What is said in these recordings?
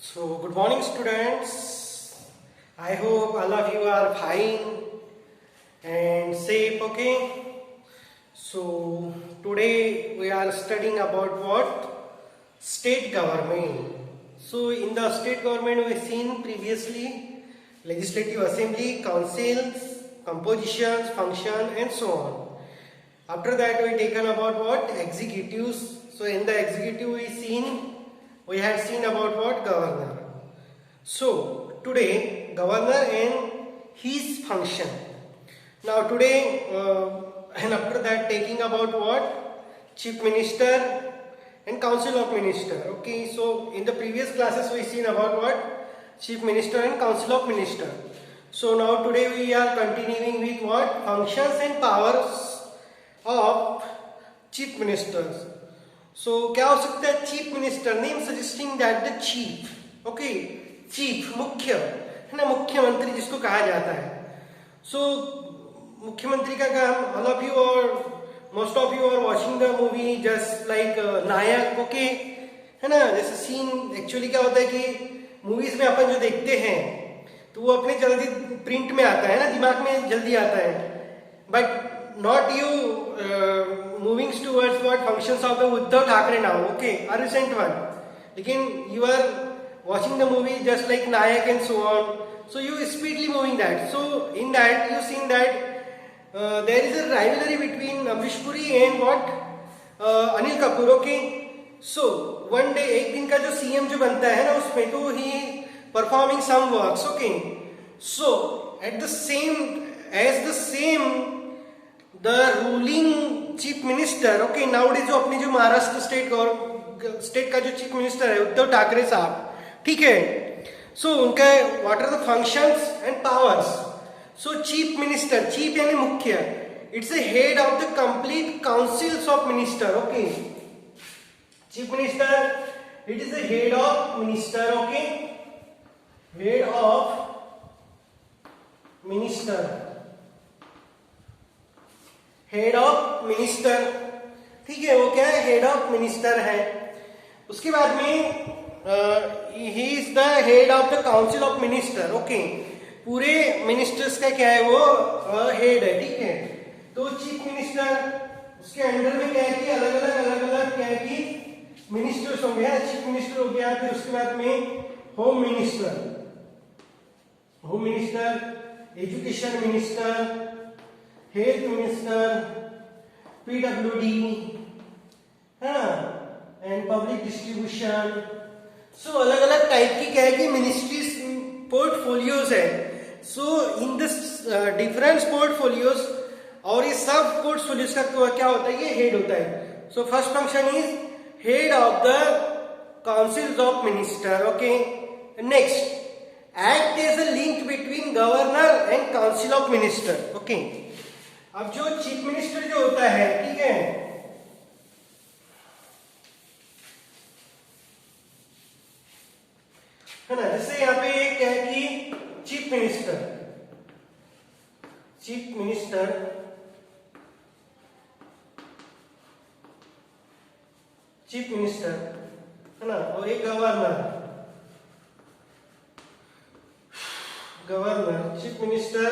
So, good morning, students. I hope all of you are fine and safe. Okay. So, today we are studying about what? State government. So, in the state government, we have seen previously legislative assembly, councils, compositions, function, and so on. After that, we taken about what? Executives. So, in the executive, we had seen about what? Governor. So today governor and his function. Now today and after that taking about what? Chief minister and council of minister. Okay, so in the previous classes we seen about what? Chief minister and council of minister. So now today we are continuing with what? Functions and powers of chief ministers. So क्या हो सकता है? Chief minister, name suggesting that the chief. Okay, chief मुख्य है ना, मुख्यमंत्री जिसको कहा जाता है. सो मुख्यमंत्री का काम, ऑल ऑफ यू और most of you are watching the movie just like Nayak. Okay है ना, जैसे सीन एक्चुअली क्या होता है कि मूवीज में अपन जो देखते हैं तो वो अपने जल्दी प्रिंट में आता है ना, दिमाग में जल्दी आता है. But not you moving towards what functions of the Uddhav Thackeray now, okay, a recent one. Again, you are watching the movie just like Nayak and so on, so you speedily moving that. So in that you seen that there is a rivalry between Amrish Puri and what Anil Kapoor. Okay, so one day एक दिन का जो CM जो बनता है ना उसमें तो he performing some works. Okay, so at the same the ruling chief minister. Okay, nowadays जो अपनी जो महाराष्ट्र स्टेट का जो चीफ मिनिस्टर है उद्धव ठाकरे साहब, ठीक है. सो उनका what are the functions and powers. So chief minister, chief यानी मुख्य, it's a head of the complete councils of minister. Okay, chief minister it is the head of minister. Okay, head of minister, head of minister, ठीक है. वो क्या है? Head of minister है. उसके बाद में ही is the head of the council of minister. Okay, पूरे मिनिस्टर्स का क्या है? वो हेड है, ठीक है. तो चीफ मिनिस्टर, उसके अंडर में क्या है कि अलग अलग क्या है कि मिनिस्टर्स होंगे. चीफ मिनिस्टर हो गया, फिर उसके बाद में home minister, education minister, health minister, PWD है ना, एंड पब्लिक डिस्ट्रीब्यूशन. सो अलग अलग टाइप की क्या है कि मिनिस्ट्रीज पोर्टफोलियोज है. सो इन दिस डिफरेंट पोर्टफोलियोज, और ये सब पोर्टफोलियोज का क्या होता है? ये हेड होता है. So first function is head of the councils of minister. Okay, next act as a link between governor and council of minister. Okay, अब जो चीफ मिनिस्टर जो होता है, ठीक है, ना, जैसे यहाँ पे क्या है कि चीफ मिनिस्टर है ना, और एक governor, chief minister,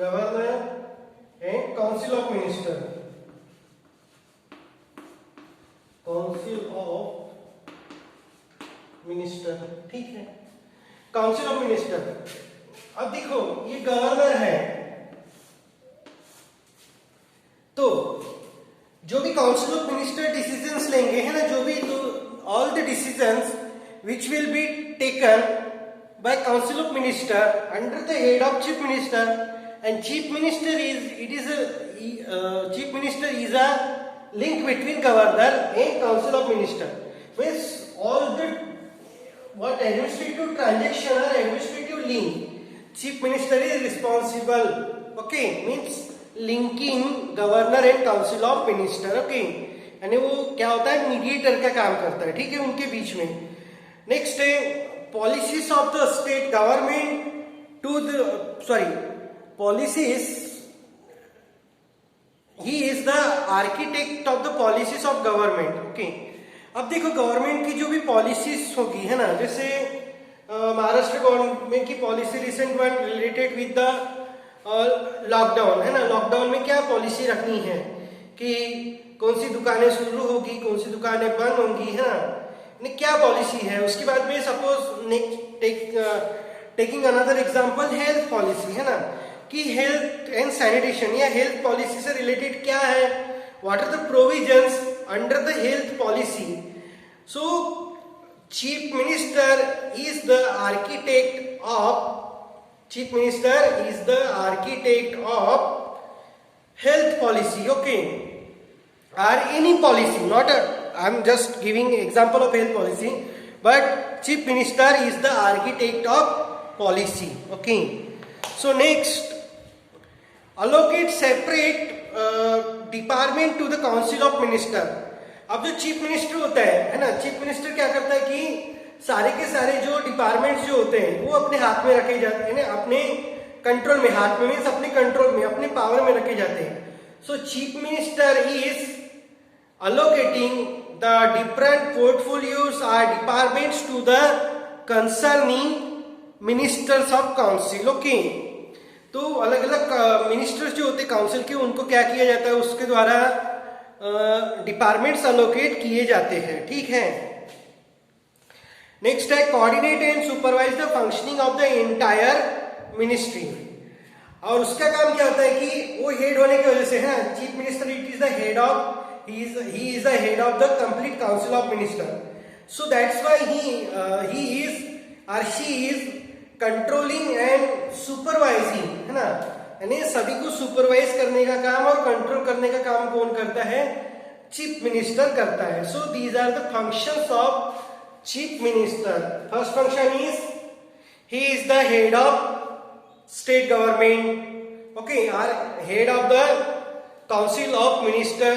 governor and council of minister, ठीक है. Council of minister. अब देखो ये गवर्नर है, तो जो भी काउंसिल ऑफ मिनिस्टर डिसीजंस लेंगे है ना, जो भी, तो all the decisions which will be taken by council of minister under the head of chief minister. And chief minister is a link between governor and council of minister. Means all the what administrative transaction or administrative link, chief minister is responsible. Okay, means linking governor and council of minister. Okay, यानी वो क्या होता है? Mediator का काम करता है, ठीक है, उनके बीच में. नेक्स्ट है policies of the state government to the policies. He is the architect of the policies of government. Okay, अब देखो गवर्नमेंट की जो भी पॉलिसीज होगी है ना, जैसे महाराष्ट्र गवर्नमेंट की policy recent one related with the lockdown है ना, लॉकडाउन में क्या पॉलिसी रखनी है कि कौन सी दुकानें शुरू होगी, कौन सी दुकानें बंद होंगी है ना, क्या पॉलिसी है। उसके बाद में suppose next taking another example health policy है ना, कि हेल्थ एंड सैनिटेशन या हेल्थ पॉलिसी से रिलेटेड क्या है, what are the provisions under the health policy. So chief minister is the architect of health policy, okay, or any policy, not I'm just giving example of health policy, but chief minister is the architect of policy, okay. So next, allocate separate department to the council of minister। अब जो chief minister होता है ना, chief minister क्या करता है कि सारे के सारे जो डिपार्टमेंट्स जो होते हैं वो अपने हाथ में रखे जाते हैं ना, अपने कंट्रोल में, हाथ में मीन्स अपने कंट्रोल में, अपने पावर में रखे जाते हैं। सो chief minister is allocating the different portfolios or departments to the concerning ministers of council, okay। तो अलग अलग मिनिस्टर्स जो होते हैं काउंसिल के, उनको क्या किया जाता है, उसके द्वारा डिपार्टमेंट्स अलोकेट किए जाते हैं, ठीक है। नेक्स्ट है coordinate and supervise the functioning of the entire ministry. और उसका काम क्या होता है कि वो हेड होने की वजह से है, chief minister it is the head of, he is the head of the complete council of minister, so that's why he is or she is controlling and supervising है ना, यानी सभी को सुपरवाइज करने का काम और कंट्रोल करने का काम कौन करता है, चीफ मिनिस्टर करता है। So these are the functions of chief minister. First function is he is the head of state government, okay, और head of the council of minister,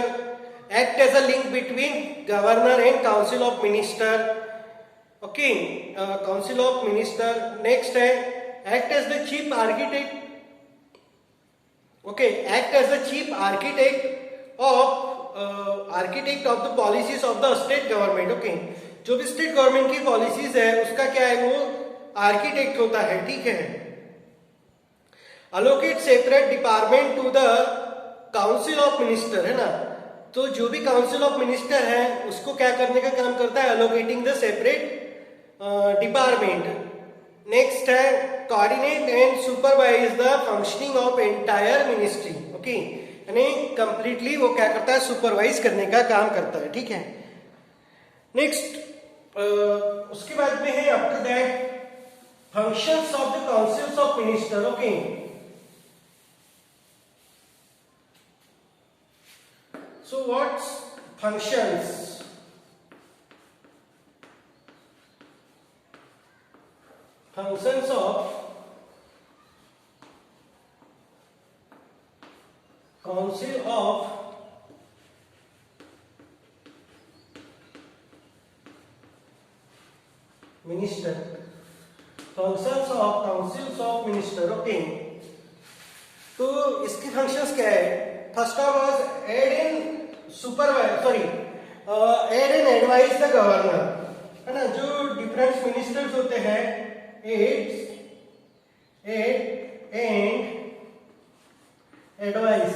act as a link between governor and council of minister, okay, council of minister। next है act as the chief architect, okay, act as the chief architect of the policies of the state government, okay। जो भी state government की policies है उसका क्या है, वो architect होता है, ठीक है। allocate separate department to the council of minister है ना, तो जो भी काउंसिल ऑफ मिनिस्टर है उसको क्या करने का काम करता है, allocating the separate department. Next है coordinate and supervise the functioning of entire ministry, okay, यानी कंप्लीटली वो क्या करता है, सुपरवाइज करने का काम करता है, ठीक है। नेक्स्ट उसके बाद में है after that functions of the councils of minister, okay. So what's functions? Functions of council of minister, functions of councils of minister, okay। तो इसके फंक्शंस क्या है, first of all aid and aid and advise the governor है ना, जो different ministers होते हैं, aid and advise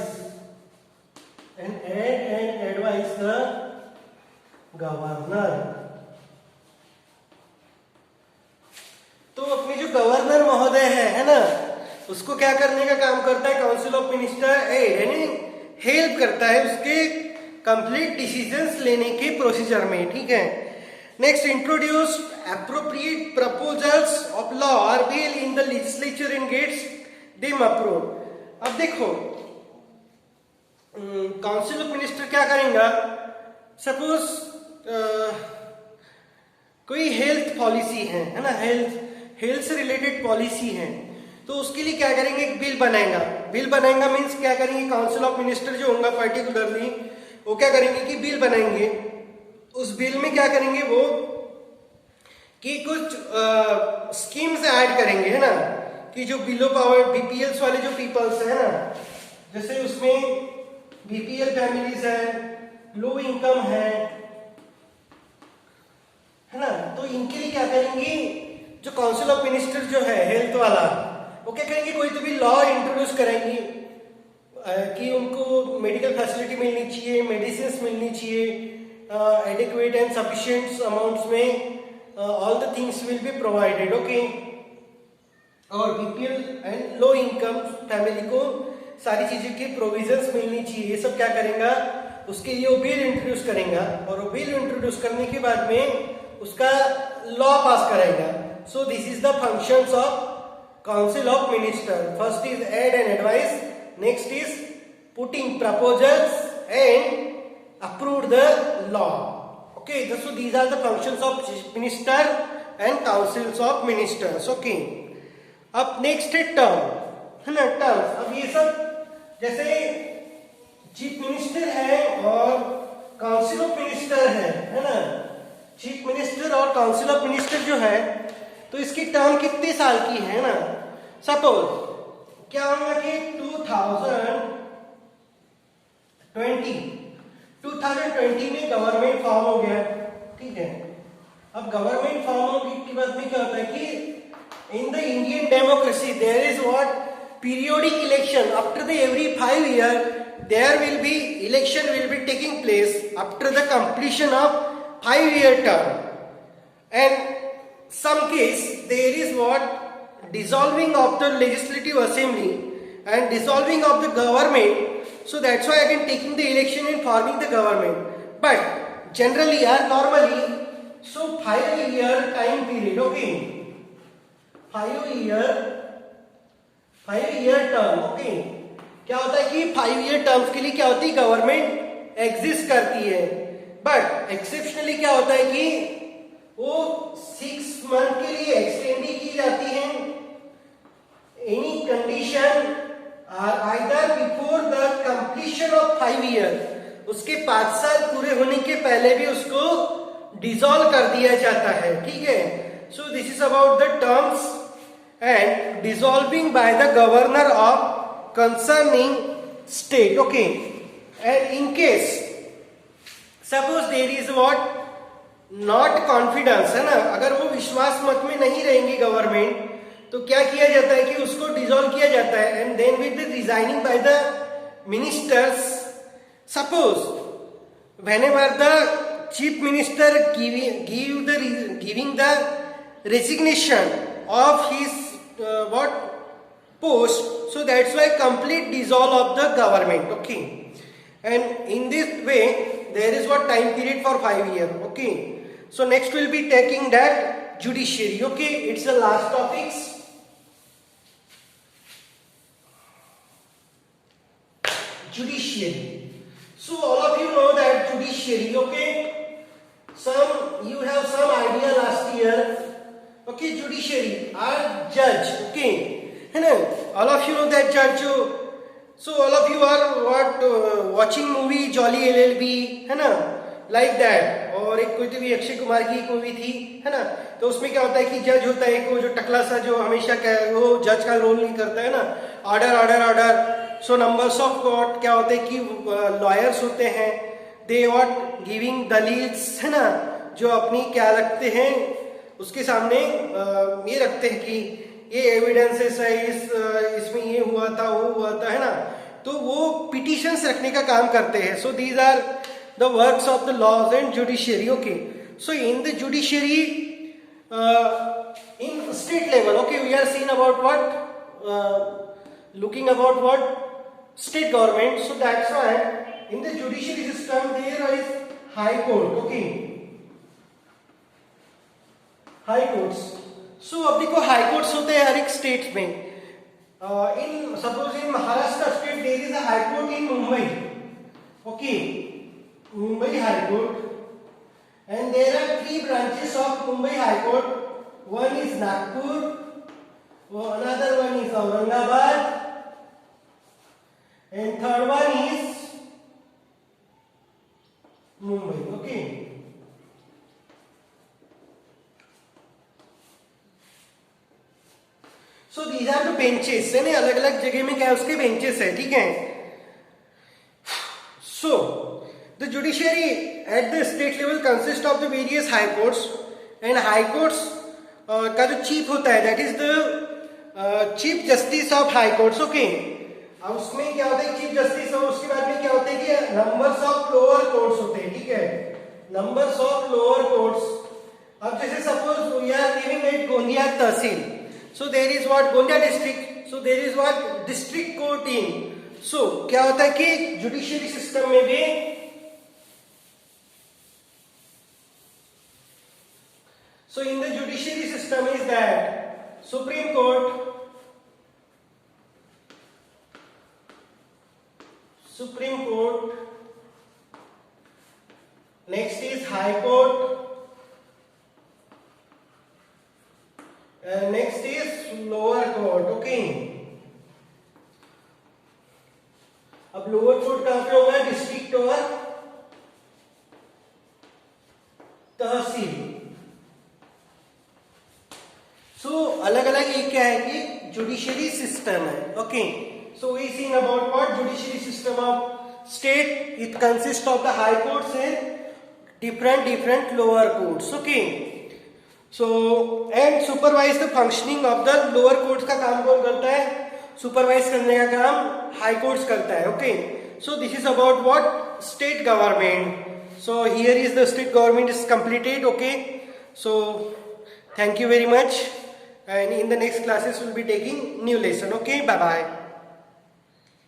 the governor. तो अपने जो गवर्नर महोदय है ना, उसको क्या करने का काम करता है काउंसिल ऑफ मिनिस्टर, एड यानी हेल्प करता है उसके कंप्लीट डिसीजंस लेने के प्रोसीजर में, ठीक है। Next introduce appropriate proposals of law और bill in the legislature and gets them approve. अब देखो काउंसिल ऑफ मिनिस्टर क्या करेगा, सपोज कोई हेल्थ पॉलिसी है ना, हेल्थ से रिलेटेड पॉलिसी है, तो उसके लिए क्या करेंगे, एक बिल बनाएगा मीन्स क्या करेंगे, काउंसिल ऑफ मिनिस्टर जो होगा पर्टिकुलरली वो क्या करेंगे कि बिल बनाएंगे। उस बिल में क्या करेंगे वो कि कुछ स्कीम्स ऐड करेंगे है ना, कि जो बिलो पावर बीपीएल वाले जो पीपल्स है ना, जैसे उसमें बीपीएल फैमिलीज है, लो इनकम है, है ना, तो इनके लिए क्या करेंगे, जो काउंसिल ऑफ मिनिस्टर जो है हेल्थ वाला, वो क्या करेंगे, कोई तो भी लॉ इंट्रोड्यूस करेंगे कि उनको मेडिकल फैसिलिटी मिलनी चाहिए, मेडिसिन मिलनी चाहिए एडिक्वेट एंड सफिशिएंट अमाउंट्स में, all the things will be provided, okay. और BPL and low income family को सारी चीजें की प्रोविजंस मिलनी चाहिए, ये सब क्या करेगा, उसके लिए वो बिल इंट्रोड्यूस करेगा, और वो बिल इंट्रोड्यूस करने के बाद में उसका लॉ पास करेगा। So this is the functions of council of minister. First is aid and advise, next is putting proposals and approve the law, okay, so these are the functions of chief minister and councils of ministers, okay। अब next है term, है ना, terms. अब ये सब जैसे chief minister है और काउंसिल ऑफ मिनिस्टर है ना, चीफ मिनिस्टर और काउंसिल ऑफ मिनिस्टर जो है, तो इसकी टर्म कितने साल की है ना। सपोज क्या होगा कि 2020 में गवर्नमेंट फॉर्म हो गया, ठीक है। अब गवर्नमेंट फॉर्म होने के बाद में क्या होता है कि in the Indian democracy there is what periodic election after the every 5 year there will be election will be taking place after the completion of 5-year term, and some case there is what dissolving of the legislative assembly and dissolving of the government, so that's why again taking the election and forming the government, but generally or normally, so 5-year time period, okay, 5-year term, okay। क्या होता है कि 5-year terms के लिए क्या होती है, government exist करती है, बट एक्सेप्शनली क्या होता है कि वो 6 मंथ के लिए एक्सटेंड ही की जाती है, any condition either before the completion of 5 year, उसके 5 साल पूरे होने के पहले भी उसको डिसॉल्व कर दिया जाता है, ठीक है। So this is about the terms and dissolving by the governor of concerning state, okay. And in case suppose there is what not confidence, है ना, अगर वो विश्वास मत में नहीं रहेंगी गवर्नमेंट, तो क्या किया जाता है कि उसको डिसॉल्व किया जाता है, and then with the resigning by the ministers, suppose whenever the chief minister giving the resignation of his what post, so that's why complete dissolve of the government, okay। And in this way there is what time period for 5 years, okay। So next we'll be taking that judiciary, okay, it's the last topics। Judiciary, so all of you know that judiciary, okay, you have some idea last year, okay। Judiciary are judge, okay, है ना, all of you know that judge, so all of you are what watching movie jolly LLB, है ना, like that। और एक कोई तो भी अक्षय कुमार की एक मूवी थी, है ना, तो उसमें क्या होता है कि जज होता है वो जो टकला सा जो हमेशा वो जज का रोल नहीं करता है ना, order order order. So numbers of court क्या होते हैं कि लॉयर्स होते हैं, दे व्हाट गिविंग दलील्स, है ना, जो अपनी क्या रखते हैं उसके सामने ये रखते हैं कि ये एविडेंसेस है, इसमें ये हुआ था वो हुआ था, है ना, तो वो पिटिशंस रखने का काम करते हैं। So these are the works of the laws and judiciary, okay. So in the judiciary in state level, okay, we are seen about what looking about what state government, so that's why in the judiciary system there is high court, okay, high courts. So अपने को high courts होते हैं हर एक state में। In suppose in Maharashtra state there is a high court in Mumbai, okay, Mumbai high court, and there are 3 branches of Mumbai high court, one is Nagpur, another one is Aurangabad, and third one is Mumbai, okay. So these are the benches, है ना, अलग अलग जगह में क्या उसके benches है, ठीक है। So the judiciary at the state level consist of the various high courts and high courts का जो चीफ होता है that is the chief justice of high courts. Okay, अब उसमें क्या होता है चीफ जस्टिस, और उसके बाद में क्या होता है कि नंबर्स ऑफ लोअर कोर्ट्स होते हैं. ठीक है, नंबर्स ऑफ लोअर कोर्ट्स. अब जैसे suppose we are living at Gondia तहसील, so there is what Gondia district, so there is what district court in. सो क्या होता है कि जुडिशियरी सिस्टम में भी so in the judiciary system is that Supreme Court, next is High Court, and next is Lower Court. Okay, अब lower court कहां पे होगा, डिस्ट्रिक्ट और तहसील. सो अलग अलग ये क्या है कि जुडिशियरी सिस्टम है. Okay, so we seen about what judiciary system of state. It consist of the high courts and different lower courts. Okay, so and supervise the functioning of the lower courts. का काम कौन करता है, supervise करने का काम high courts करता है. Okay, so this is about what state government. So here is the state government is completed. Okay, so thank you very much, and in the next classes we'll be taking new lesson. Okay, bye bye.